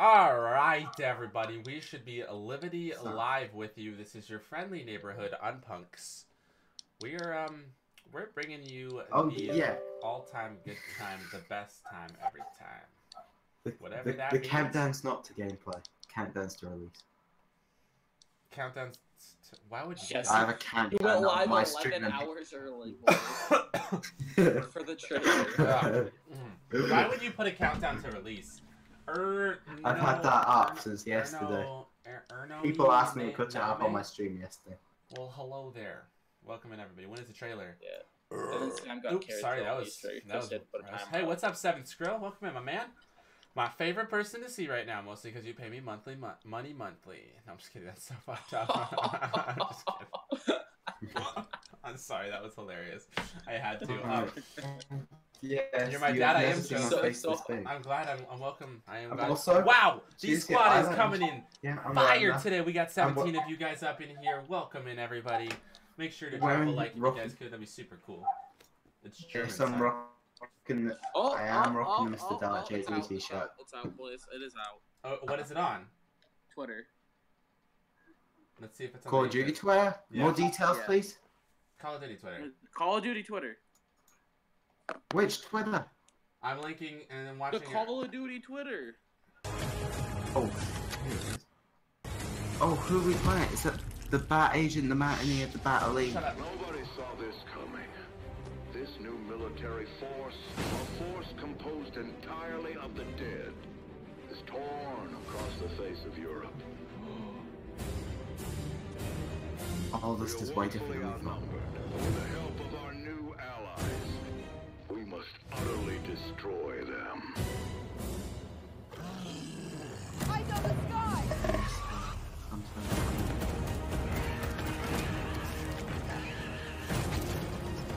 Alright, everybody, we should be livity live with you. This is your friendly neighborhood Unpunks. We're bringing you the all-time good time, the best time every time. Whatever that means. The countdown's not to gameplay. Countdown's to release. Countdown's to, why would you? I have a countdown. You went live my 11 hours early for the trailer. Why would you put a countdown to release? I've had that up since yesterday. People asked me to put it up on my stream yesterday. Well, hello there. Welcome in, everybody. When is the trailer? Yeah. Oops, sorry, that was hey, what's up, Seven Skrill? Welcome in, my man. My favorite person to see right now, mostly because you pay me money monthly. No, I'm just kidding. That's so fucked up. I'm just kidding. I'm sorry, that was hilarious. I had to. Yes, you're my dad. I am so I'm glad. I'm welcome. I am glad. Also, wow, this squad is coming in fire today. We got 17 of you guys up in here. Welcome in, everybody. Make sure to drop a like if you guys could. That'd be super cool. It's German. Yes, I'm rocking. I am rocking the Mr. Dark JD t-shirt. It's out, boys. It is out. Oh, what is it on? Twitter. Let's see if it's on Call of Duty Twitter. Yeah. More details, please. Call of Duty Twitter. Call of Duty Twitter. Which Twitter? I'm linking and then watching. The Call of Duty Twitter. Oh. Oh, who are we playing? Is that the Bat Agent, the Mountaineer, the Battle League? Nobody saw this coming. This new military force, a force composed entirely of the dead, is torn across the face of Europe. All this is way different. With the help of our new allies, we must utterly destroy them. Eyes on the sky!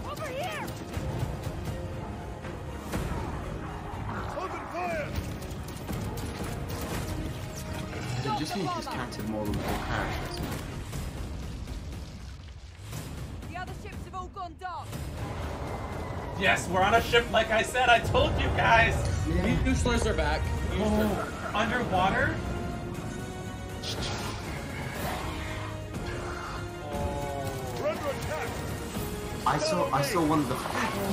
Over here! Open fire! You just need to counted more than 4 characters. The other ships have all gone dark. Yes, we're on a ship like I said. I told you guys. Yeah. Useless are back. Oh, underwater? I saw one of the.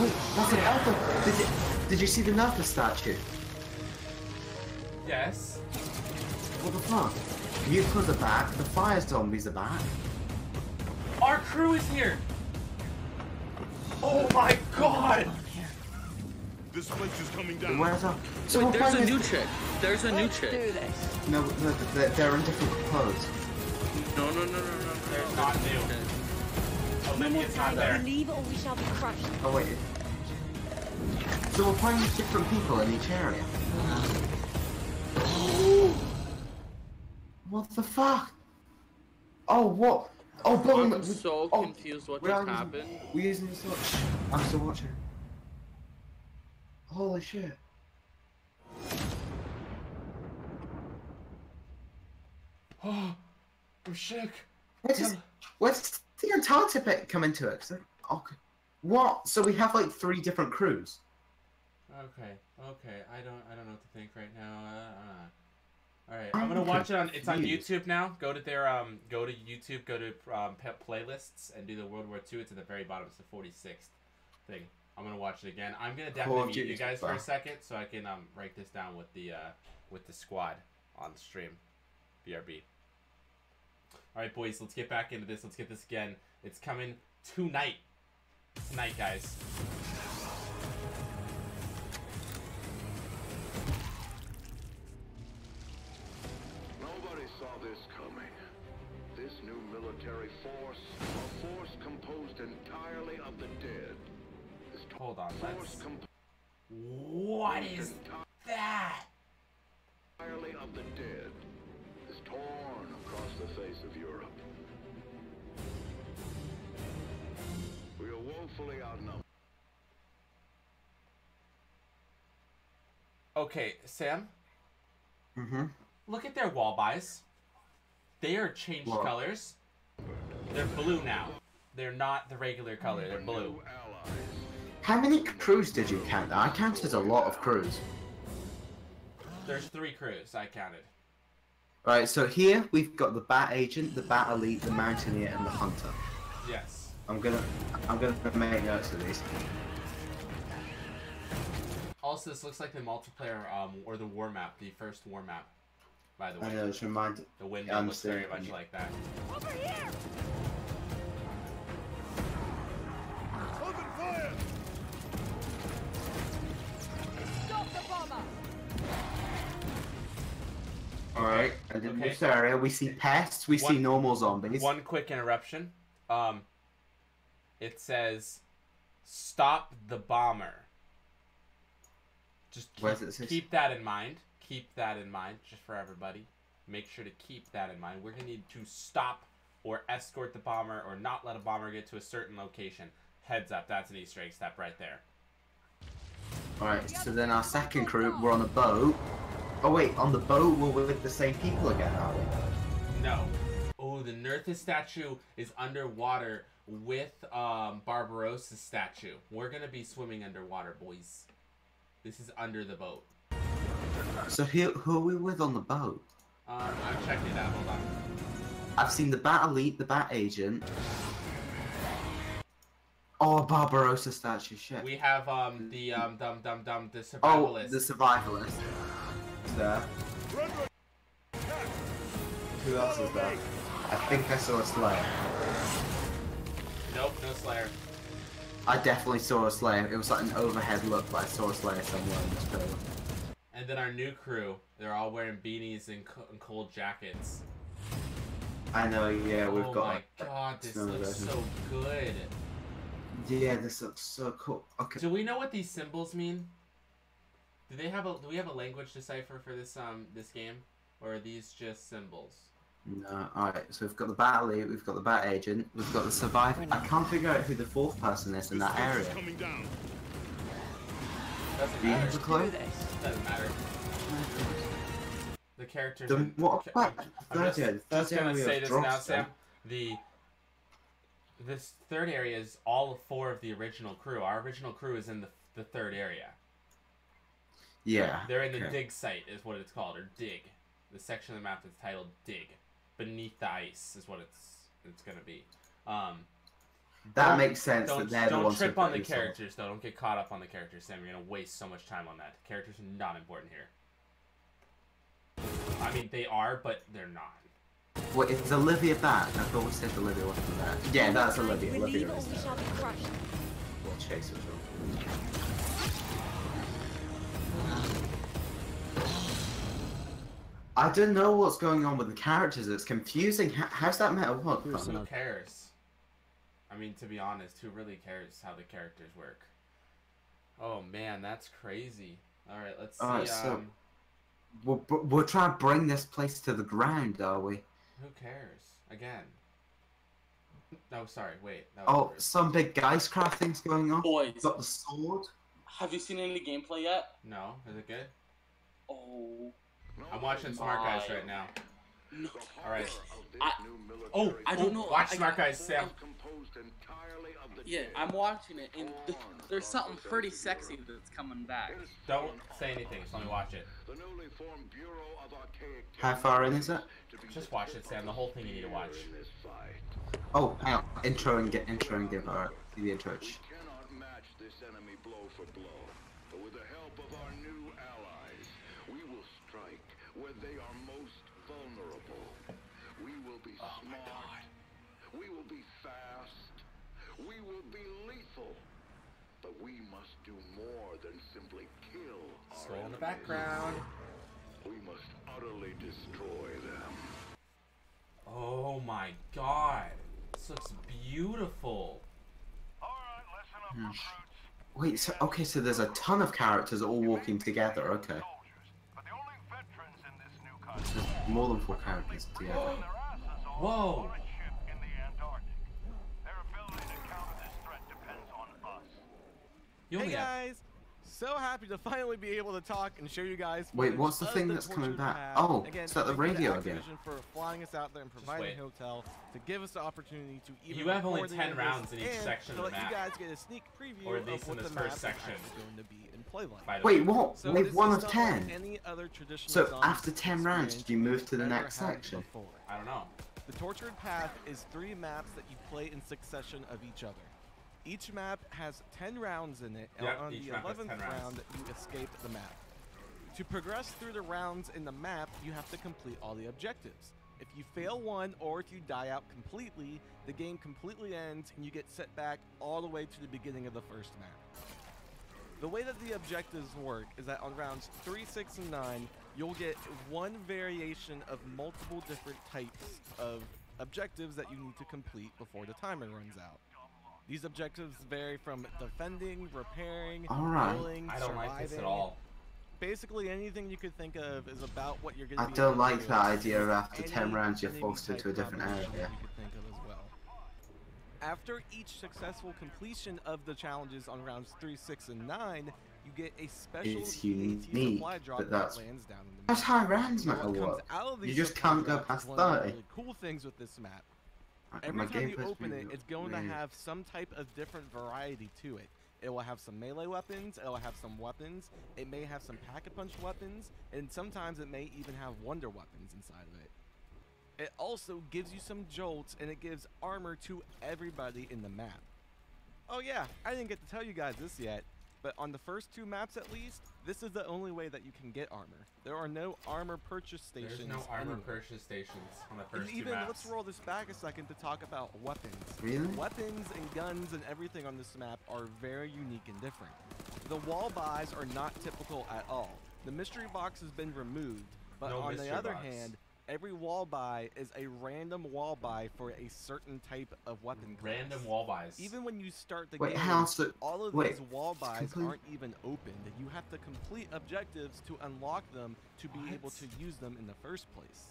Wait, that's an Alpha. Did you see the Alpha statue? Yes. What the fuck? Mutants are back. The fire zombies are back. Our crew is here. Oh my god! This place is coming down. Where's our? So wait, there's a new chick. There's a new chick. Do this. No, they're in different clothes. No. They're not new. Olivia's not there. Leave it or we shall be crushed. Oh wait. So we're playing with different people in each area. What the fuck? Oh what? Oh, boom! I'm so confused what just happened. We're using the switch. I'm still watching. Holy shit. Oh, I'm shook. Where's the Antarctic bit come into it? Okay. What? So we have like 3 different crews. Okay. I don't know what to think right now. All right, I'm gonna watch it on. It's on YouTube now. Go to their go to YouTube. Go to playlists and do the World War II. It's at the very bottom. It's the 46th thing. I'm gonna watch it again. I'm gonna definitely mute you guys for a second so I can write this down with the squad on the stream. BRB. All right, boys. Let's get back into this. Let's get this again. It's coming tonight. Tonight, guys. Saw this coming. This new military force, a force composed entirely of the dead. Hold on, what is that? Entirely of the dead is torn across the face of Europe. We are woefully outnumbered. Okay, Sam. Mm-hmm. Look at their wall buys. They are changed colors. They're blue now. They're not the regular color. They're blue. How many crews did you count? I counted a lot of crews. There's 3 crews. I counted. Alright, so here we've got the Bat Agent, the Bat Elite, the Mountaineer, and the Hunter. Yes. I'm gonna make notes of these. Also, this looks like the multiplayer or the war map, the first war map. By the way, I know, it's reminded. the window looks very much like that. Over here! Open fire! Stop the bomber! Alright, and in Okay. this area we see pests, we see normal zombies. One quick interruption. It says, "Stop the bomber." Just Where does it say? keep that in mind. Keep that in mind, just for everybody. Make sure to keep that in mind. We're gonna need to stop or escort the bomber, or not let a bomber get to a certain location. Heads up, that's an Easter egg step right there. Alright, so then our second crew, we're on a boat. Oh wait, on the boat we're with the same people again, are we? No. Oh, the Nerthus statue is underwater with Barbarossa's statue. We're gonna be swimming underwater, boys. This is under the boat. So who are we with on the boat? I'm checking it out. Hold on. I've seen the Bat Elite, the Bat Agent. Oh, Barbarossa statue, shit. We have the the Oh, survivalist. the Survivalist. There. Who else is there? I think I saw a Slayer. Nope, no Slayer. I definitely saw a Slayer. It was like an overhead look, but I saw a Slayer somewhere in this trailer. And then our new crew, they're all wearing beanies and cold jackets. I know, yeah, we've Oh got. my like, god, this snow looks version. so good. Yeah, this looks so cool. Okay. Do we know what these symbols mean? Do we have a language decipher for this this game, or are these just symbols? No, alright, so we've got the Bat Elite, we've got the Bat Agent, we've got the Survivor. I can't figure out who the 4th person is in that area. Coming down. Doesn't Do you have matter. a clue? Doesn't matter. The characters. Then what about I'm third just, area? The just third gonna area say of this now, Dross, Sam. This third area is all 4 of the original crew. Our original crew is in the third area. Yeah. They're in the okay. dig site, is what it's called, or dig. The section of the map that's titled dig. Beneath the ice is what it's gonna be. That Don't- makes sense that they're the Don't ones who trip on put the these on. characters, though. Don't get caught up on the characters, Sam. You're gonna waste so much time on that. Characters are not important here. I mean, they are, but they're not. Wait, is Olivia back? I thought we said Olivia wasn't there. Yeah, that's Olivia. We Olivia leave or is we shall there. be crushed. We'll chase her. I don't know what's going on with the characters. It's confusing. How's that matter? What? Who cares? I mean, to be honest, who really cares how the characters work? Oh man, that's crazy. All right, let's see. Alright, so we're trying to bring this place to the ground, are we? Who cares? Again. No, sorry. Wait. That was Oh, weird. some big Geistcraft thing's going on. Boys, Got the sword. have you seen any gameplay yet? No, is it good? Oh. I'm watching Smart Guys right now. No. All right. Oh, I don't know. Watch Smart Guys, Sam. Yeah, I'm watching it, and there's something pretty sexy that's coming back. Don't say anything. Just let me watch it. How far in is it? Just watch it, Sam. The whole thing you need to watch. Oh, hang on. Intro and give her the intro. We cannot match this enemy blow for blow, but with the help of our new allies, we will strike where they are most vulnerable. We will be smart. We will be fast. We will be lethal. But we must do more than simply kill our Scroll in the enemies. background. We must utterly destroy them. Oh my god. This looks beautiful. Alright, listen up, recruits. Wait, so okay, so there's a ton of characters all walking together. Okay, Soldiers, but the only veterans in this new country. there's more than 4 characters together. Their asses off Whoa. on a ship in the Antarctic. Their ability to counter this threat depends on us. You only have so happy to finally be able to talk and show you guys. Wait, what's the thing that's coming back? Oh, is that the radio again? For flying us out there and providing a hotel to give us the opportunity to even. You have only 10 rounds in each section of the map. You guys get a sneak preview or at least in this first section. Going to be in play like. Wait, what? So With 1 of 10? Like any other traditional so after 10 rounds, did you move to the next section? Before. I don't know. The Tortured Path is 3 maps that you play in succession of each other. Each map has 10 rounds in it, and on the 11th round, you escape the map. To progress through the rounds in the map, you have to complete all the objectives. If you fail one, or if you die out completely, the game completely ends, and you get set back all the way to the beginning of the first map. The way that the objectives work is that on rounds 3, 6, and 9, you'll get one variation of multiple different types of objectives that you need to complete before the timer runs out. These objectives vary from defending, repairing, healing, I don't like this at all. Basically, anything you could think of is about what you're going to be. I don't like that idea of after 10 rounds you're forced into a different area. You could think of as well. After each successful completion of the challenges on rounds 3, 6, and 9, you get a special unique, supply drop but that lands down in the map. That's high rounds matter what. You just can't go past 30. One of the really cool things with this map. Every time you open it, it's going to have some type of different variety to it. It will have some melee weapons, it will have some weapons, it may have some pack-a-punch weapons, and sometimes it may even have wonder weapons inside of it. It also gives you some jolts, and it gives armor to everybody in the map. Oh yeah, I didn't get to tell you guys this yet, but on the first 2 maps at least, this is the only way that you can get armor. There are no armor purchase stations. There's no armor purchase stations on the first 2 maps. Let's roll this back a second to talk about weapons. Really? Weapons and guns and everything on this map are very unique and different. The wall buys are not typical at all. The mystery box has been removed, but on the other hand, every wall buy is a random wall buy for a certain type of weapon class. Random wall buys. Even when you start the game, all of these wall buys aren't even opened. You have to complete objectives to unlock them to be able to use them in the first place.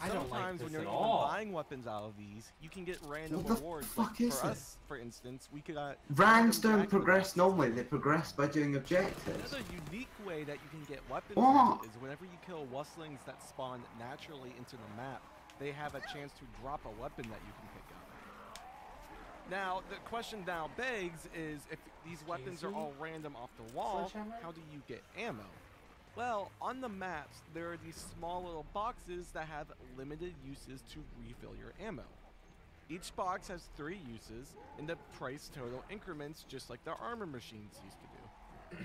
I don't like Sometimes this when you're at even all. buying weapons out of these, you can get random What the rewards. fuck Like is for it? us, for instance, we could rounds don't progress normally, they progress by doing objectives. Another unique way that you can get weapons is whenever you kill wuslings that spawn naturally into the map, they have a chance to drop a weapon that you can pick up. Now, the question now begs is, if these weapons are all random off the wall, how do you get ammo? Well, on the maps, there are these small little boxes that have limited uses to refill your ammo. Each box has 3 uses, and the price total increments just like the armor machines used to do.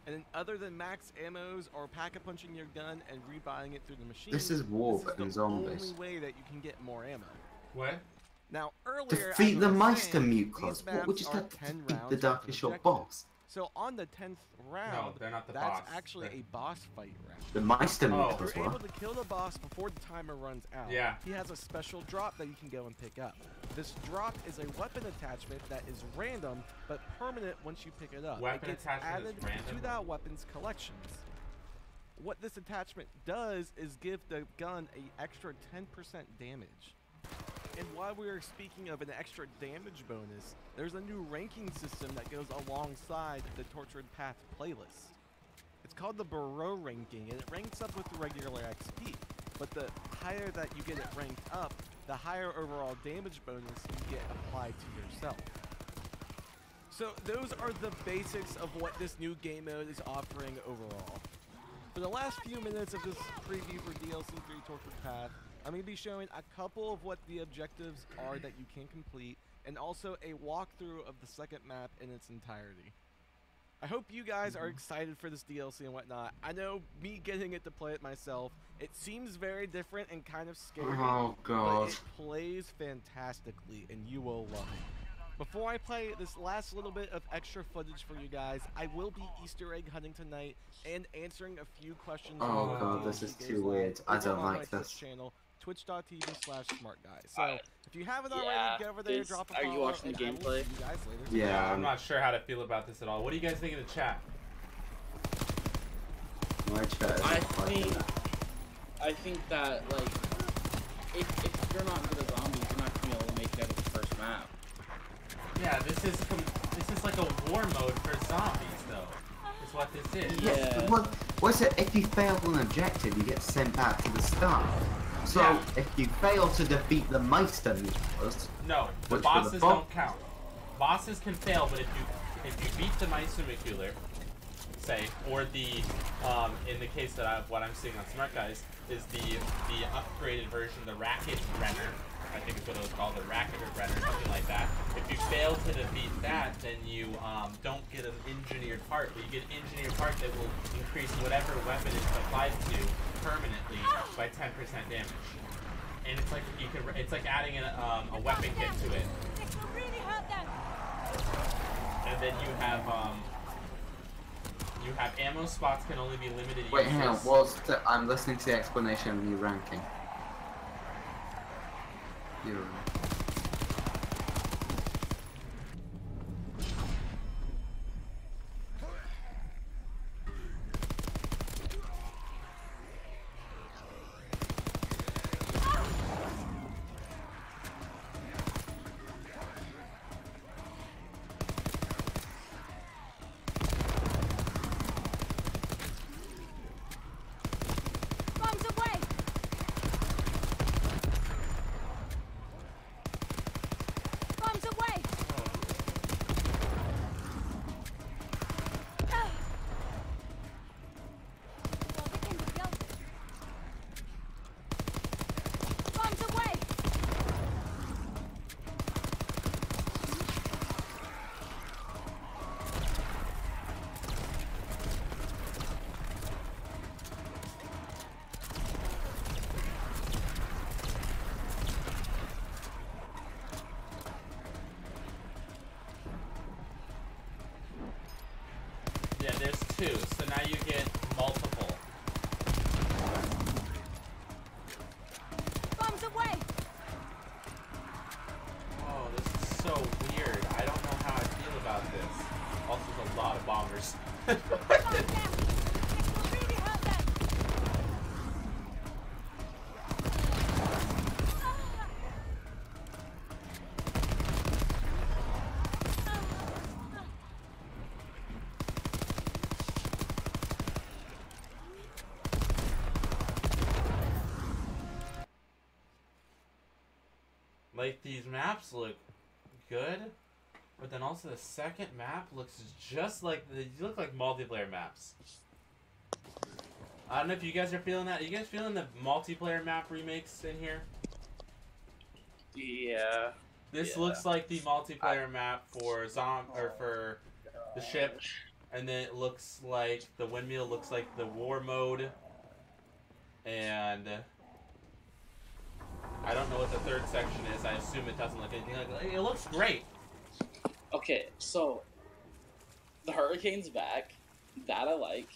And then other than max ammos or pack-a-punching your gun and rebuying it through the machine, this is war, but in the zombies. only way that you can get more ammo. What? Now, earlier, defeat the Meister saying, Mute class. What would you have to defeat the Darkest Shore boss? So on the 10th round, No, they're not the that's boss. actually They're... a boss fight round. The Meister Mute If as you're well. able to kill the boss before the timer runs out, he has a special drop that you can go and pick up. This drop is a weapon attachment that is random, but permanent once you pick it up. Weapon it gets attachment added is random? to that weapon's collections. What this attachment does is give the gun an extra 10% damage. And while we are speaking of an extra damage bonus, there's a new ranking system that goes alongside the Tortured Path playlist. It's called the Burrow ranking, and it ranks up with the regular XP. But the higher that you get it ranked up, the higher overall damage bonus you get applied to yourself. So those are the basics of what this new game mode is offering overall. For the last few minutes of this preview for DLC 3 Tortured Path, I'm going to be showing a couple of what the objectives are that you can complete, and also a walkthrough of the second map in its entirety. I hope you guys are excited for this DLC and whatnot. I know me getting it to play it myself, it seems very different and kind of scary, but it plays fantastically and you will love it. Before I play this last little bit of extra footage for you guys, I will be Easter egg hunting tonight and answering a few questions. Oh god, this is too weird. I don't like this. Channel, twitch.tv/smartguy. So if you haven't already, go over there, drop a follow. Are you watching the gameplay? You guys later. Yeah, I'm not sure how to feel about this at all. What do you guys think in the chat? My chat is I think that, like, if you're not good at zombies, you're not gonna be able to make it out of the first map. Yeah, this is like a war mode for zombies, though. is what this is. Yeah. What's it? If you fail an objective, you get sent back to the start. So Yeah. if you fail to defeat the Meister nucleus, No, the which bosses for the don't count. Bosses can fail, but if you beat the Meistermakular, say, or the in the case that what I'm seeing on Smart Guys is the upgraded version, the Racket Renner, I think is what it was called, the Racket or Renner, something like that. If you fail to defeat that, then you don't get an engineered part, but you get an engineered part that will increase whatever weapon it's applied to permanently by 10% damage. And it's like it's like adding a weapon kit to it. This will really hurt them. And then you have ammo spots can only be limited. wait, hang on. I'm listening to the explanation of new ranking. You're right. Bombs away. Bombs away. Well, they can be dealt with. Bombs away. Yeah, there's two, so now you get multiple. Bombs away. Oh, this is so weird. I don't know how I feel about this. Also, there's a lot of bombers. Bombs down. This will really hurt them. Like, these maps look good, but then also the second map looks just like, they look like multiplayer maps. I don't know if you guys are feeling that. Are you guys feeling the multiplayer map remakes in here? Yeah. This Yeah. looks like the multiplayer map for for the ship, and then it looks like the windmill looks like the war mode, and I don't know what the third section is. I assume it doesn't look anything like it. It looks great. Okay, so the Hurricane's back. That I like.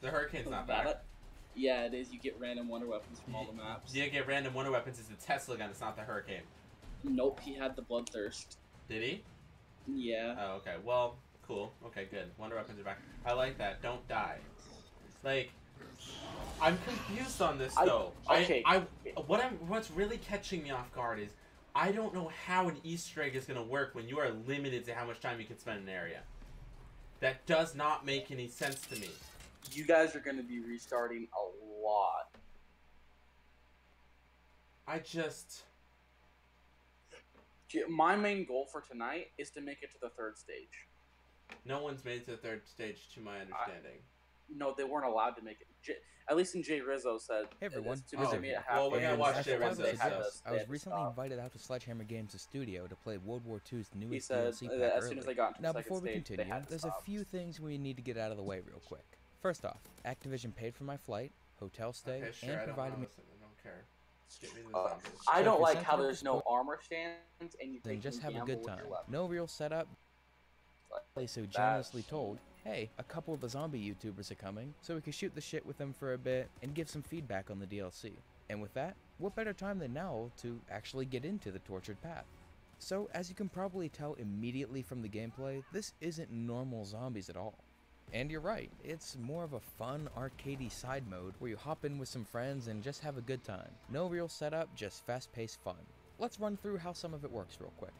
The Hurricane's not That back. yeah, it is. You get random wonder weapons from all the maps. You get random wonder weapons. It's the Tesla gun. It's not the Hurricane. Nope, he had the bloodthirst. Did he? Yeah. Oh, okay. Well, cool. Okay, good. Wonder weapons are back. I like that. Don't die. Like, I'm confused on this though. What's really catching me off guard is I don't know how an Easter egg is gonna work when you are limited to how much time you can spend in an area. That does not make any sense to me. You guys are going to be restarting a lot. My main goal for tonight is to make it to the third stage. No one's made it to the third stage, to my understanding. No, they weren't allowed to make it. At least in Jay Rizzo said. Hey everyone, as soon as they made it well, we're gonna And watch as Jay part Rizzo of the stuff. suggest, I was recently invited out to Sledgehammer Games' studio to play World War II's He newest said DLC that pack as soon as they early. got into Now the before second we stage, they continue, had to there's stop. a few things we need to get out of the way real quick. First off, Activision paid for my flight, hotel stay, Okay, sure. and I don't provided me listen. I don't care. Get me the zombies. I So don't if you're like how sensitive there's to no spoil- armor stands and you then can just have a gamble good with your time. weapon. No real setup. Like, So generously told, hey, a couple of the zombie YouTubers are coming, so we can shoot the shit with them for a bit and give some feedback on the DLC. And with that, what better time than now to actually get into the tortured path? So, as you can probably tell immediately from the gameplay, this isn't normal zombies at all. And you're right, it's more of a fun, arcadey side mode where you hop in with some friends and just have a good time. No real setup, just fast-paced fun. Let's run through how some of it works real quick.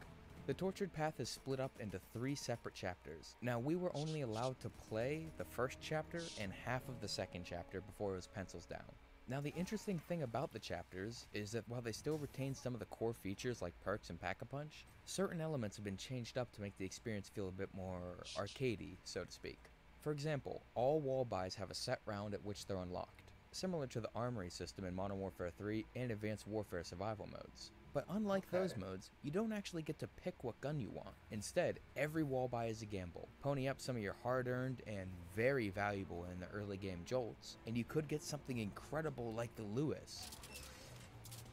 The Tortured Path is split up into 3 separate chapters. Now, we were only allowed to play the first chapter and half of the second chapter before it was pencils down. Now, the interesting thing about the chapters is that while they still retain some of the core features like perks and Pack-a-Punch, certain elements have been changed up to make the experience feel a bit more arcadey, so to speak. For example, all wall buys have a set round at which they're unlocked, similar to the armory system in Modern Warfare 3 and Advanced Warfare survival modes. But unlike those modes, you don't actually get to pick what gun you want. Instead, every wall buy is a gamble. Pony up some of your hard-earned and very valuable in the early game jolts, and you could get something incredible like the Lewis.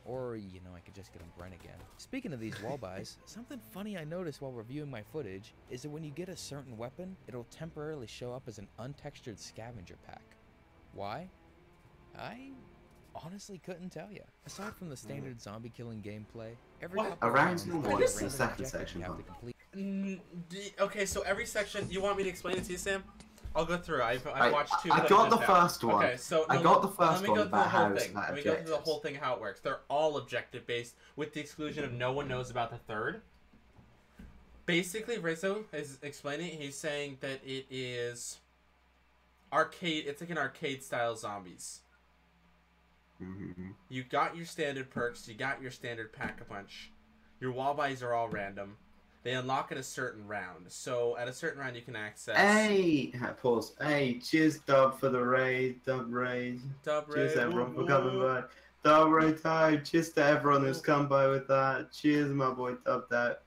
Or, you know, I could just get a Bren again. Speaking of these wall buys, something funny I noticed while reviewing my footage is that when you get a certain weapon, it'll temporarily show up as an untextured scavenger pack. Why? I honestly couldn't tell you. Aside from the standard zombie killing gameplay, every couple of rounds, what's the second section you have to complete. Okay, so every section, you want me to explain it to you, Sam? I'll go through. I've watched 2 I got the first one. Okay, so I got the first one about about how thing. it's Let me go through the whole thing, how it works. They're all objective based, with the exclusion of no one knows about the third. Basically, Rizzo is explaining. He's saying that it is arcade. It's like an arcade style zombies. You got your standard perks. You got your standard Pack-a-Punch. Your wall buys are all random. They unlock at a certain round. So at a certain round, you can access. Hey, pause. Hey, cheers, Dub, for the raid. Dub raid. Cheers, everyone, for coming by. Dub raid time. Cheers to everyone who's come by with that. Cheers, my boy Dub. That.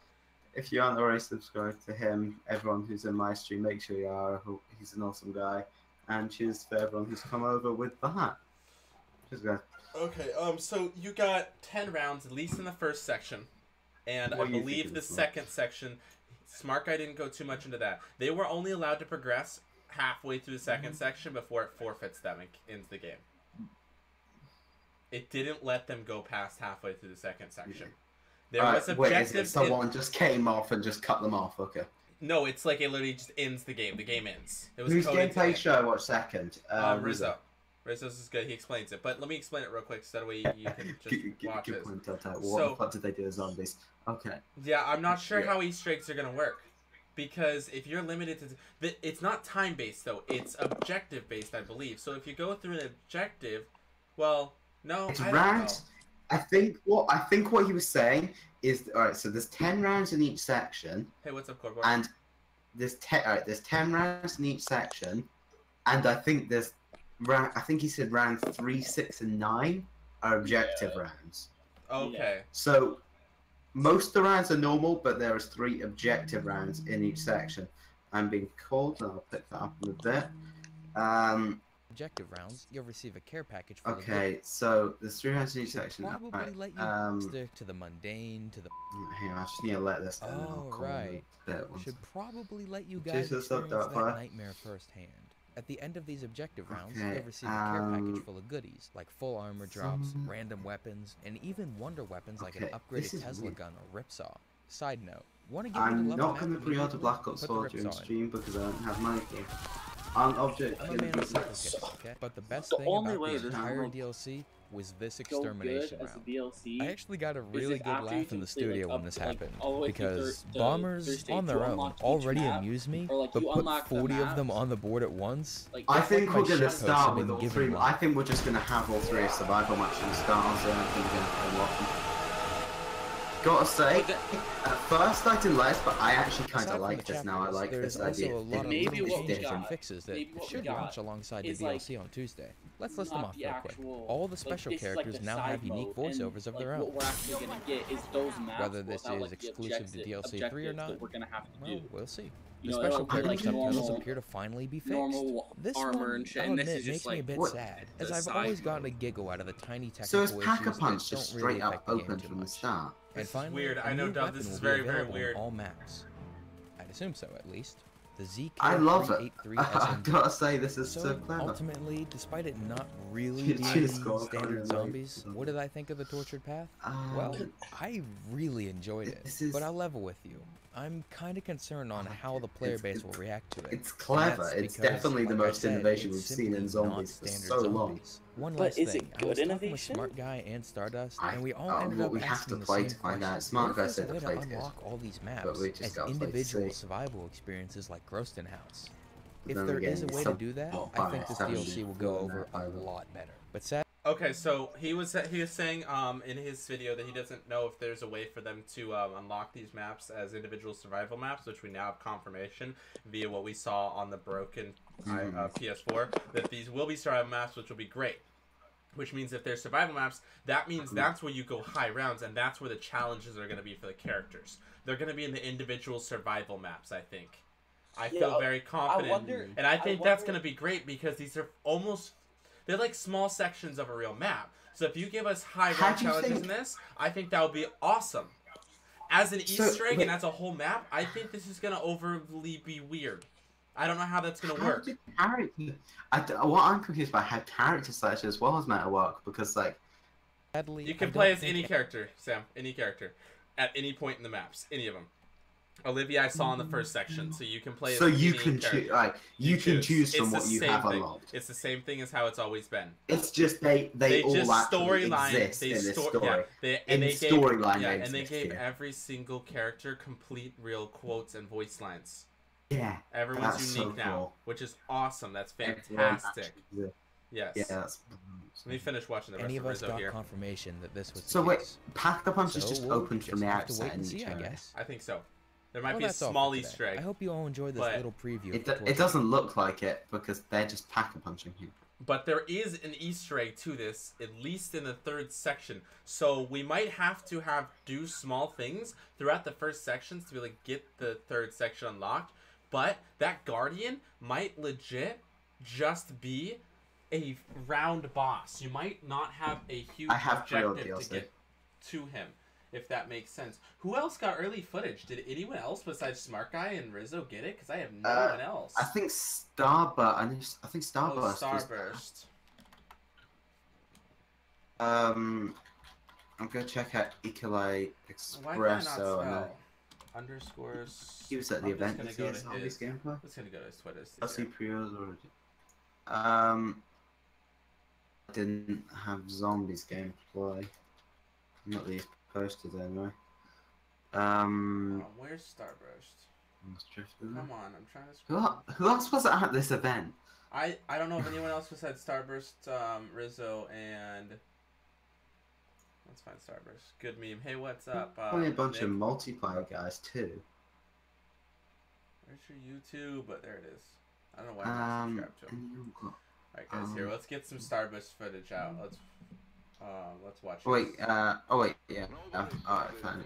If you aren't already subscribed to him, everyone who's in my stream, make sure you are. He's an awesome guy. And cheers for everyone who's come over with that. Cheers, guys. Okay. So you got 10 rounds, at least in the first section. And I believe the second section, Smart Guy didn't go too much into that. They were only allowed to progress halfway through the second section before it forfeits them and ends the game. It didn't let them go past halfway through the second section. There was objectives. Wait, someone just came off and just cut them off? Okay. No, it's like it literally just ends the game. The game ends. It was Whose gameplay show I watched second? Rizzo. Rizzo's is good. He explains it. But let me explain it real quick so that way you can just watch it. What the fuck did they do to zombies? Okay. Yeah, I'm not sure how Easter eggs are going to work. Because if you're limited to... It's not time-based, though. It's objective-based, I believe. So if you go through an objective, well, no, it's I don't round. know. I think what he was saying is... Alright, so there's 10 rounds in each section. Hey, what's up, Corboy? And there's 10 rounds in each section. And I think there's... I think he said round 3, 6, and 9 are objective rounds. Okay. So most of the rounds are normal, but there is 3 objective rounds in each section. I'm being called, and I'll pick that up in a bit. Objective rounds, you'll receive a care package for Okay, so there's 3 rounds in each section. Probably let you stick to the mundane, to the... Hang on, I just need to let this down. Oh, right. Should probably let you guys Jesus, experience that nightmare firsthand. At the end of these objective rounds, you'll receive a care package full of goodies, like full armor drops, random weapons, and even wonder weapons like an upgraded Tesla gun or Ripsaw. Side note, want to get I'm not going to pre-order Black Ops 4 during stream because I don't have money for it. I'm object. I'm a man of simple okay? But the best thing about the entire DLC was this extermination round. I actually got a really good laugh in the studio when this happened, because bombers on their own already amuse me, but put 40 of them on the board at once. I think we're going to start with all 3. I think we're just going to have all 3 survival matches and start on, so I don't think we're going to unlock them. Gotta say, at first I didn't like it, but I actually kind of like this now. I like this idea. Maybe what we got fixes that should launch alongside the DLC on Tuesday. Let's list them off real quick. All the special characters now have unique voiceovers of their own. Whether this is exclusive to DLC 3 or not, well, we'll see. The special character subtitles appear to finally be fixed. This one, I'll admit, makes me a bit sad, as I've always gotten a giggle out of the tiny technical issues that Pack-a-Punch just straight up open from the start? And finally, weird. I know, Dub, this is very, very weird. All maps. I'd assume so, at least. The ZK I love it. I gotta say, this is so clever. Ultimately, despite it not really being standard zombies, what did I think of the Tortured Path? Well, I really enjoyed it. But I'll level with you. I'm kind of concerned on how the player base will react to it. It's clever. That's It's because, definitely the like I most said, innovation it's we've seen in simply not zombies for standard so long. zombies. One But last is thing. it I good was talking with innovation? Smart Guy and Stardust, I- and we all oh, ended well, up we have asking to the play same to find question. out. Smart What Guy if there's said a the way to play's good, unlock all these but maps we just as gotta play to individual see. survival experiences like Groston House? If Then there again, is a it's way to do that, I think this 70 DLC will go on over that a over. lot better. But sadly, Okay, so he was saying in his video that he doesn't know if there's a way for them to unlock these maps as individual survival maps, which we now have confirmation via what we saw on the broken PS4 that these will be survival maps, which will be great. Which means if they're survival maps, that means that's where you go high rounds, and that's where the challenges are going to be for the characters. They're going to be in the individual survival maps, I think. I feel very confident, and I think that's going to be great because these are almost... They're like small sections of a real map. So if you give us high round challenges in this, I think that would be awesome. As an Easter egg and as a whole map, I think this is going to overly be weird. I don't know how that's going to work. What I'm confused about how character selection as well as meta work, because like... sadly, You can play as any character, Sam. Any character. At any point in the maps. Any of them. Olivia I saw in the first section, so you can play as any character. You can choose from what you have unlocked. It's the same thing as how it's always been. It's just they all just actually exist in this story. And they gave every single character complete real quotes and voice lines. Yeah. Everyone's unique now, which is awesome. That's fantastic. Yes. Yeah, that's... Let me finish watching the rest any of of us Rizzo got here. confirmation that this was So the wait, case. Pack-a-Punch is So just we'll open from the have to wait outside and in each see, I area. guess. I think so. There might Well, be a that's all small for today. Easter egg. I hope you all enjoyed this but little preview. It doesn't look like it because they're just pack-a-punching here. But there is an Easter egg to this, at least in the third section. So we might have to do small things throughout the first sections to be able to get the third section unlocked. But that Guardian might legit just be a round boss. You might not have a huge objective to get to him, if that makes sense. Who else got early footage? Did anyone else besides Smart Guy and Rizzo get it? Because I have no one else. I think Starburst. I think Starburst. Starburst. I'm gonna check out Ikalai Why can I not Expresso. spell? Underscores. He was at the event. Let's Let's gonna go to his Twitter. I'll see pre-orders already. Didn't have zombies gameplay. Not these posted anyway. Where's Starburst? Come on, I'm trying to scroll. Who else was at this event? I don't know if anyone else besides Starburst, Rizzo, and let's find Starburst. Good meme. Hey, what's up? Probably a bunch Nick? of multiplayer guys too. Where's your YouTube? But there it is. I don't know why I'm not subscribed to him. Alright guys, here, let's get some Starburst footage out. Let's watch it. Wait, yeah. Alright, fine.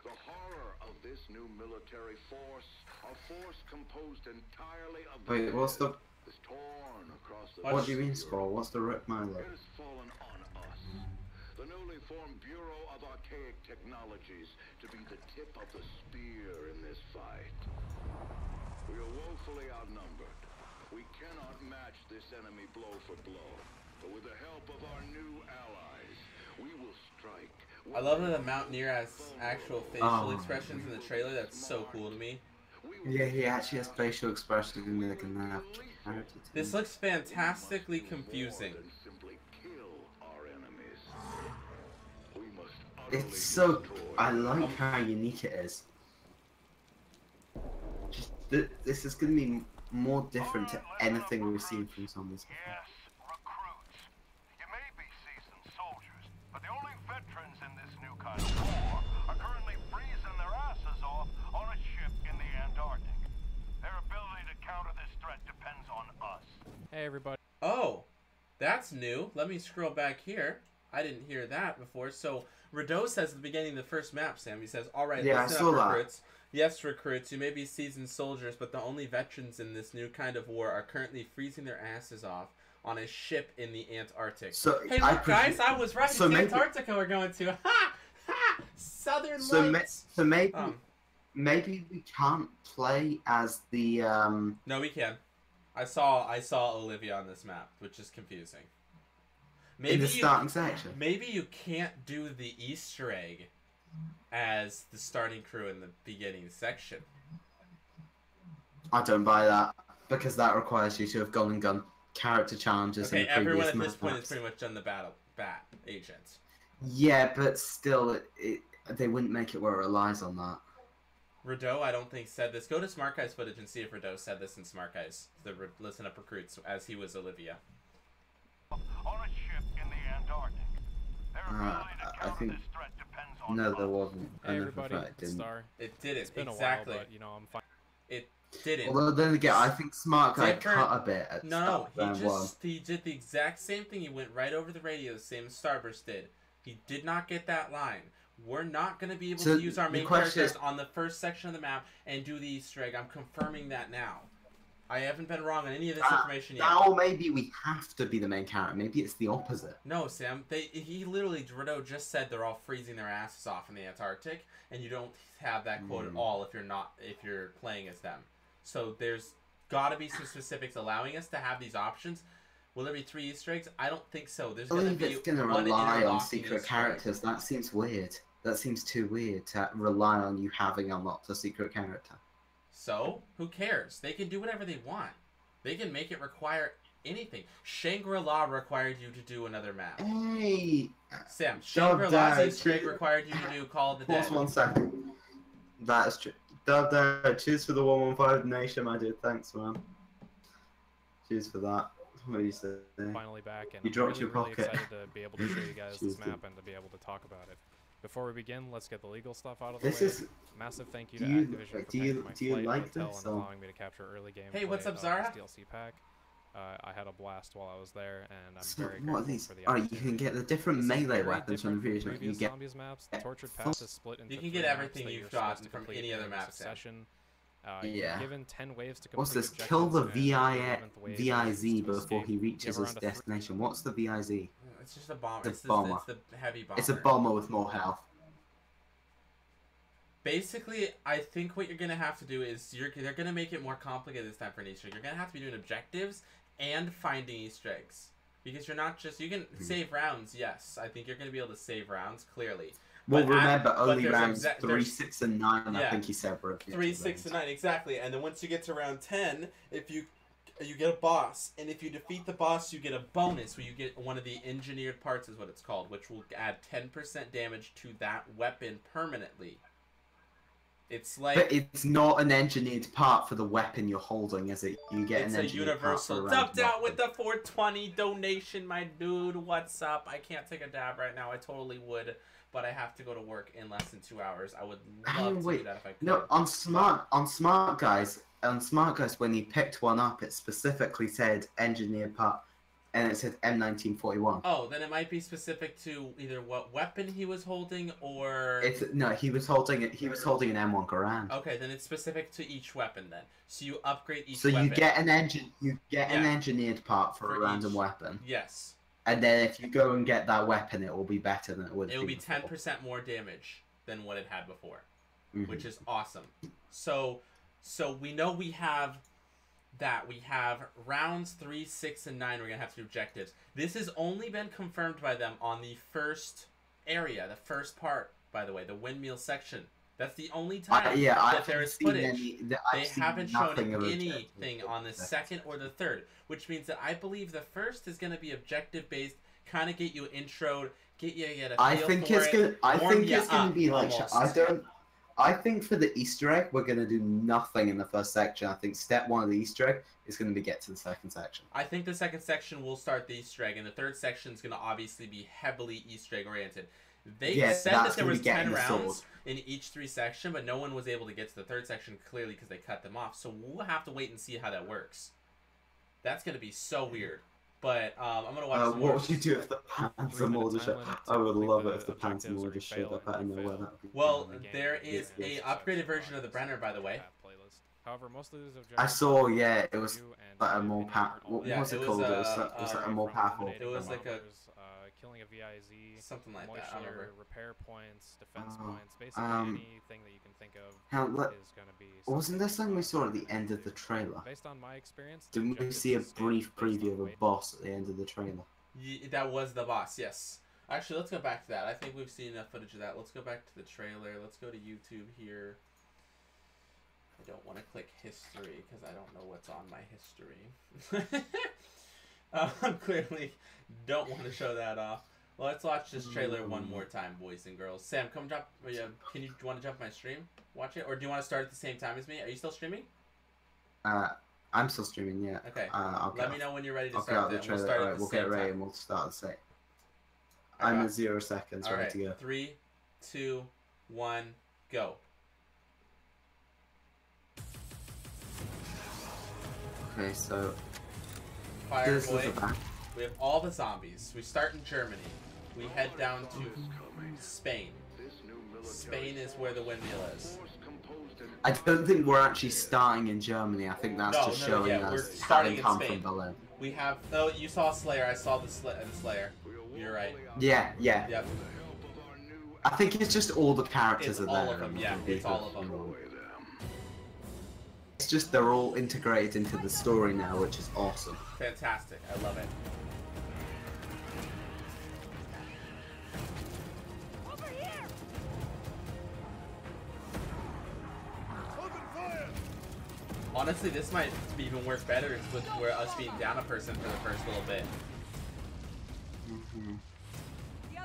The horror of this new military force, a force composed entirely of Wait, what's the... is torn across the What do you mean, Scroll? What's the Rick Milo? It has fallen on us, the newly formed Bureau of Archaic Technologies, to be the tip of the spear in this fight. We are woefully outnumbered. We cannot match this enemy blow for blow, but with the help of our new allies, we will strike. I love that the Mountaineer has actual facial expressions in the trailer. That's so cool to me. Yeah, he actually has facial expressions in the character. This looks fantastically confusing. It's so... I like how unique it is. Just this is going to be more different to anything we've seen from zombies before. Yes, recruits. You may be seasoned soldiers, but the only veterans in this new kind of war are currently freezing their asses off on a ship in the Antarctic. Their ability to counter this threat depends on us. Hey, everybody. Oh, that's new. Let me scroll back here. I didn't hear that before. So, Rideau says at the beginning of the first map, Sam, he says, all right, yeah, listen up, recruits. Yes, recruits, you may be seasoned soldiers, but the only veterans in this new kind of war are currently freezing their asses off on a ship in the Antarctic. So, hey, look, guys, I was right. So it's Antarctica we're going to. Ha! Ha! Southern Lights. So maybe we can't play as the... No, we can. I saw Olivia on this map, which is confusing. Maybe in the starting section. Maybe you can't do the Easter egg as the starting crew in the beginning section. I don't buy that, because that requires you to have gone and done character challenges in Okay, the everyone previous at this point has maps. pretty much done the bat agent. Yeah, but still, they wouldn't make it where it relies on that. Rideau, I don't think, said this. Go to Smart Guy's footage and see if Rideau said this in Smart Guy's, the Listen Up Recruits, as he was Olivia. On a ship in the Antarctic. Their ability to I counter think this threat depends on no, there us. wasn't. Hey And everybody, it didn't. Star. It didn't, It's been exactly. a while, but you know, I'm fine. It didn't. Although then again, I think Smart Guy Different- cut a bit at the No, start. he did the exact same thing. He went right over the radio, the same as Starburst did. He did not get that line. We're not going to be able So to use our the main question characters is- on the first section of the map and do the Easter egg. I'm confirming that now. I haven't been wrong on any of this information yet. Now maybe we have to be the main character. Maybe it's the opposite. No, Sam. He literally, Rideau just said they're all freezing their asses off in the Antarctic, and you don't have that quote at all if you're playing as them. So there's got to be some specifics allowing us to have these options. Will there be 3 Easter eggs? I don't think so. There's I going to believe be it's going to one rely on interlocking secret Easter egg. characters. That seems weird. That seems too weird to rely on you having unlocked a secret character. So who cares? They can do whatever they want. They can make it require anything. Shangri-La required you to do another map. Hey! Sam, Dub Shangri-La's Dad, Easter egg cheers. required you to do Call of the Pause Dead. 1 second. That is true. Dub Dad, cheers for the 115 donation, my dude. Thanks, man. Cheers for that. What do you say? Finally back, and You dropped really, your really pocket. excited to be able to show you guys this Cheers, map dude. and to be able to talk about it. Before we begin, let's get the legal stuff out of the This way. is. Massive thank you Do to you- Activision for do paying you- for my do you flight, like hotel, this, and or- allowing me to capture early game Hey, what's play up, of Zara? this DLC pack. I had a blast while I was there, and I'm So very what are grateful these? for the Oh, you opportunity. can get the different This is melee very weapons from the different from version. You previous get. Zombies maps. The Tortured full- Path is split into You can 3 get maps everything that you've you're supposed gotten to from complete any other in map, Sam. succession. Yeah. You're given 10 waves to complete What's this? objectives, Kill the and the 11th wave is VIZ to before escape. he You reaches have his around a 3 destination. What's the VIZ? It's just a bomber. The It's bomber. the heavy bomber. It's a bomber with more health. Basically, I think what you're gonna have to do is they're gonna make it more complicated this time for an Easter egg. You're gonna have to be doing objectives and finding Easter eggs because you're not just you can save rounds. Yes, I think you're gonna be able to save rounds clearly. Well, But remember, only there's rounds exa- 3, there's- 6, and 9. I yeah. think he said were 3, 6, and 9 exactly. And then once you get to round 10, if you get a boss, and if you defeat the boss, you get a bonus where you get one of the engineered parts, is what it's called, which will add 10% damage to that weapon permanently. It's like But it's not an engineered part for the weapon you're holding, is it? You get it's an a engineered universal. part for a Dubbed out with weapon. the 420 donation, my dude. What's up? I can't take a dab right now. I totally would, but I have to go to work in less than 2 hours. I would love to do wait. that if I could. No, on Smart Guys, when you picked one up, it specifically said engineered part, and it said M1941. Oh, then it might be specific to either what weapon he was holding or. He was holding it. He was holding an M1 Garand. Okay, then it's specific to each weapon then. So you upgrade each So weapon. you get an engine. You get an Yeah. engineered part for a For random each. weapon, Yes. and then if you go and get that weapon, it will be better than it would. It will be before. 10% more damage than what it had before, Mhm. which is awesome. So we know we have that. We have rounds 3, 6, and 9. We're going to have to do objectives. This has only been confirmed by them on the first area, the first part, by the way, the windmill section. That's the only time Yeah, I that there haven't is seen footage. any. They I've seen haven't shown nothing of objectives. anything on the second or the third, which means that I believe the first is going to be objective based, kind of get you introed, get a feel I think for it's it, gonna. I warm think ya it's gonna up, be like. almost. I think for the Easter egg, we're gonna do nothing in the first section. I think step 1 of the Easter egg is gonna be get to the second section. I think the second section will start the Easter egg, and the third section is going to obviously be heavily Easter egg oriented. They Yeah, said that's that there gonna was be getting 10 the rounds sword. in each 3 section, but no one was able to get to the third section clearly because they cut them off. So we'll have to wait and see how that works. That's going to be so weird. But I'm going to watch some more. What would you do if the Panzer Mortar showed? I would love it if the Panzer objectives or Mortar you showed fail up out of and you nowhere. fail. That would be Well, the game there and is you a get upgraded success version of the Brenner, by the way. playlist. However, most of these objectives I saw, yeah, it was you and like a in my more opinion, power. aren't What all Yeah, was it it was called? a- It was like a more from powerful. It was like a- bombers, killing a VIZ, Something like that, I moisture, don't remember. repair points, defense Oh, points, basically um, anything that you can think of Look, is going to be. wasn't there something we saw at the end of the trailer? Based on my experience, the Didn't we objectives see a escape brief based on preview of a weight. boss at the end of the trailer? That was the boss, yes. Actually, let's go back to that. I think we've seen enough footage of that. Let's go back to the trailer. Let's go to YouTube here. I don't want to click history because I don't know what's on my history. Clearly don't want to show that off. Well, let's watch this trailer one more time, boys and girls. Sam, come jump. Can you want to jump my stream? Watch it, or do you want to start at the same time as me? Are you still streaming? I'm still streaming. Yeah. Okay. I'll Let me know when you're ready to I'll start. Get out the trailer. All right, we'll get ready and we'll start the set. I'm at 0 seconds, ready to go. 3, 2, 1, go. Okay, so Fire boy. We have all the zombies. We start in Germany. We head down to Spain. Spain is where the windmill is. I don't think we're actually starting in Germany. I think that's just showing us having come from Berlin. We have. Oh, you saw Slayer. I saw the Slayer. You're right. Yeah. Yep. I think it's just all the characters are there. All of them. Yeah, it's all of them. It's just they're all integrated into the story now, which is awesome. Fantastic. I love it. Over here! Honestly, this might even work better with us being down a person for the first little bit.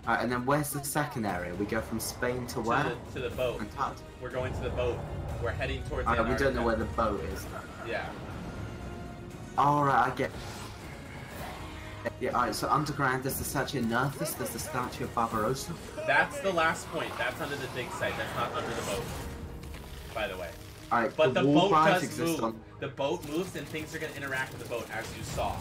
Alright, and then where's the second area? We go from Spain to where? To the boat. We're going to the boat. We're heading towards the we don't know where the boat is though. Yeah. Alright, I get. Yeah, alright, so underground there's the statue of Nerthus, there's the statue of Barbarossa. That's the last point. That's under the dig site. That's not under the boat. By the way. Alright, but the boat does move. The boat moves and things are going to interact with the boat, as you saw.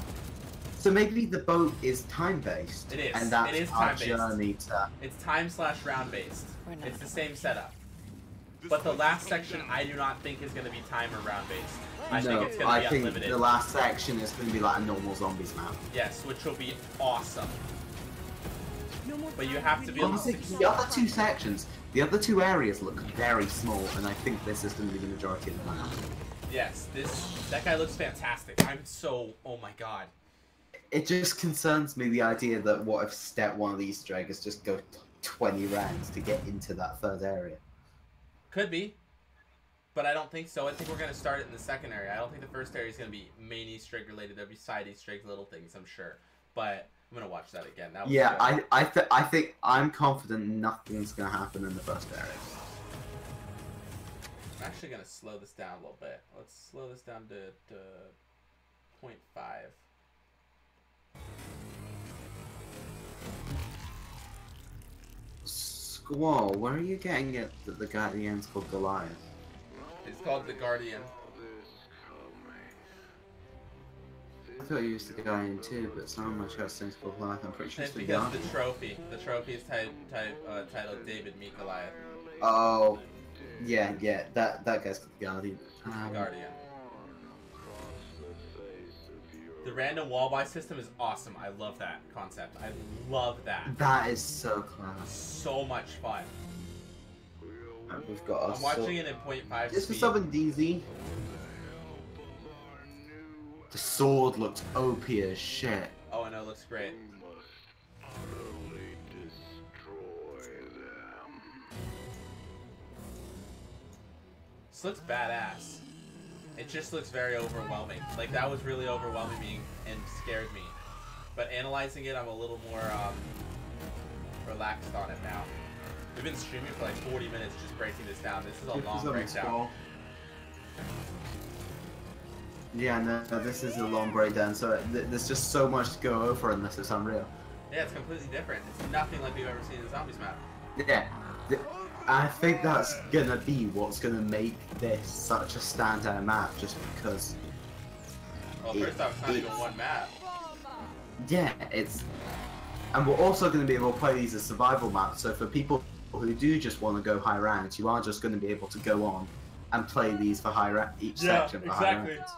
So maybe the boat is time-based. It is. And that's it is our time-based. journey to... It's time/round-based. It's the same setup. But the last section, I do not think is going to be time or round-based. I think it's going to be unlimited. The last section is going to be like a normal zombies map. Yes, which will be awesome. But you have to be able to... The other two sections, the other two areas look very small, and I think this is going to be the majority of the map. Yes, that guy looks fantastic. I'm so... Oh my god. It just concerns me, the idea that what if step one of the Easter egg is just go 20 rounds to get into that third area. Could be. But I don't think so. I think we're going to start it in the second area. I don't think the first area is going to be main Easter egg related. There'll be side Easter eggs, little things, I'm sure. But I'm going to watch that again. That was yeah, I think I'm confident nothing's going to happen in the first area. I'm actually going to slow this down a little bit. Let's slow this down to 0.5. Squall, where are you getting it that the Guardian's called Goliath? It's called the Guardian. I thought you used the Guardian too, but some of my chest things called Goliath. I'm pretty sure it's the because the trophy. The trophy is titled David Meet Goliath. Oh, yeah, that guy's called the Guardian. Guardian. The random wall buy system is awesome. I love that concept. I love that. That is so class. So much fun. We've got. I'm watching it in 0.5 This was something DZ. The sword looks OP as shit. Oh, I know, it looks great. This looks badass. It just looks very overwhelming. Like, that was really overwhelming me and scared me. But analyzing it, I'm a little more relaxed on it now. We've been streaming for like 40 minutes just breaking this down. This is a long breakdown. Yeah, no, this is a long breakdown, so there's just so much to go over in this, it's unreal. Yeah, it's completely different. It's nothing like we've ever seen in the Zombies map. Yeah. I think that's gonna be what's gonna make this such a standout map, just because. Well, first off, it's not even one map. Yeah, and we're also gonna be able to play these as survival maps. So for people who do just want to go high rounds, you are just gonna be able to go on and play these for each section for high rounds.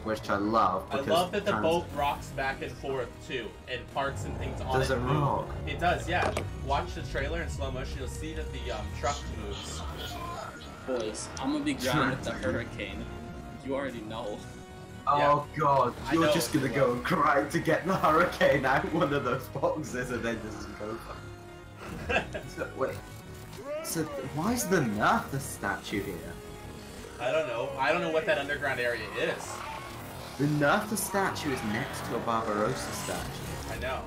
Which I love. I love that the boat rocks back and forth too, and parts and things on it. Does it rock? It does, yeah. Watch the trailer in slow motion. You'll see that the truck moves. Boys, I'm gonna be grounded with the hurricane. You already know. Oh god, I you're know just gonna you go will. and cry to get the hurricane out one of those boxes and then just go. So, wait. So why is the Nerf statue here? I don't know. I don't know what that underground area is. The Nerf statue is next to a Barbarossa statue. I know.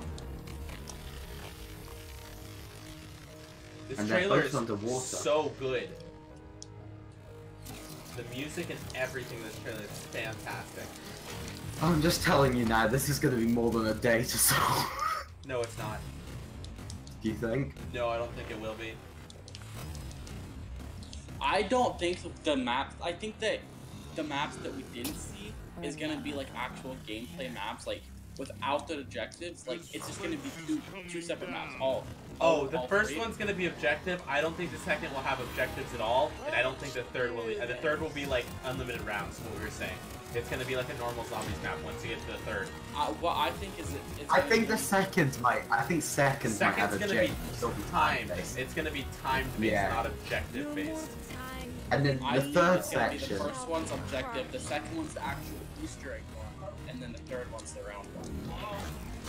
This And they're trailer both is underwater. so good. The music and everything in this trailer is fantastic. I'm just telling you now, this is gonna be more than a day to solve. No, it's not. Do you think? No, I don't think it will be. I don't think the maps. I think that the maps that we didn't see is gonna be like actual gameplay maps, like without the objectives. Like it's just gonna be two separate maps. The first one's gonna be objective. I don't think the second will have objectives at all, and I don't think the third will. The third will be like unlimited rounds. What we were saying. It's gonna be like a normal zombies map once you get to the third. What I think is I think the second might. I think second might have Second's gonna be objectives. timed. It's gonna be timed based, Yeah. not objective based. And then I the think third it's gonna be section. the first one's objective, the second one's the actual Easter egg one, and then the third one's the round one.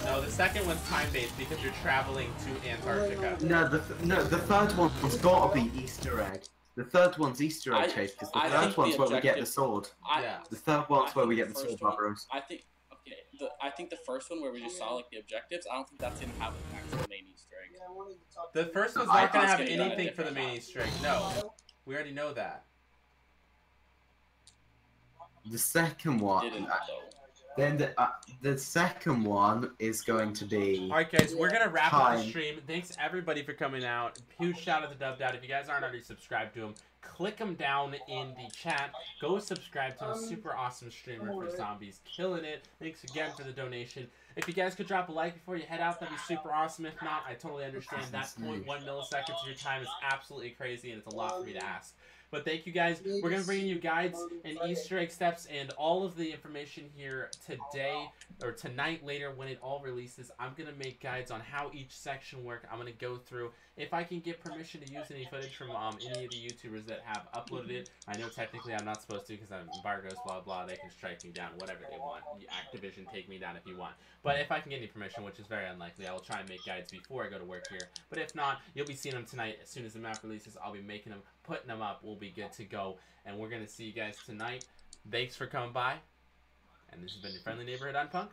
No, the second one's time based because you're traveling to Antarctica. No, the third one's got to be Easter egg. The third one's Easter egg chase because the I third think one's the where we get the objective- sword. Yeah. The third one's I where we think get the the sword, first one- Barbarossa. I think the first one where we just saw like the objectives, I don't think that's gonna have an actual main Easter egg. The first one's I not gonna think have it's gonna be anything for the main Easter egg. No, we already know that. The second one. Didn't though. Then the second one is going to be. Alright guys, we're gonna wrap up the Time. stream. Thanks everybody for coming out. Huge shout out to Dub Dad. If you guys aren't already subscribed to him, click him down in the chat. Go subscribe to him. Super awesome streamer for zombies. Killing it. Thanks again for the donation. If you guys could drop a like before you head out, that'd be super awesome. If not, I totally understand. That 0.1 milliseconds of your time is absolutely crazy and it's a lot for me to ask. But thank you guys. We're going to bring you guides and Easter egg steps and all of the information here today or tonight later when it all releases. I'm going to make guides on how each section work. I'm going to go through if I can get permission to use any footage from any of the YouTubers that have uploaded it. I know technically I'm not supposed to because I'm embargoes, blah, blah. They can strike me down, whatever they want. Activision, take me down if you want. But if I can get any permission, which is very unlikely, I will try and make guides before I go to work here. But if not, you'll be seeing them tonight. As soon as the map releases, I'll be making them, putting them up. We'll be good to go. And we're going to see you guys tonight. Thanks for coming by. And this has been your friendly neighborhood Unpunk.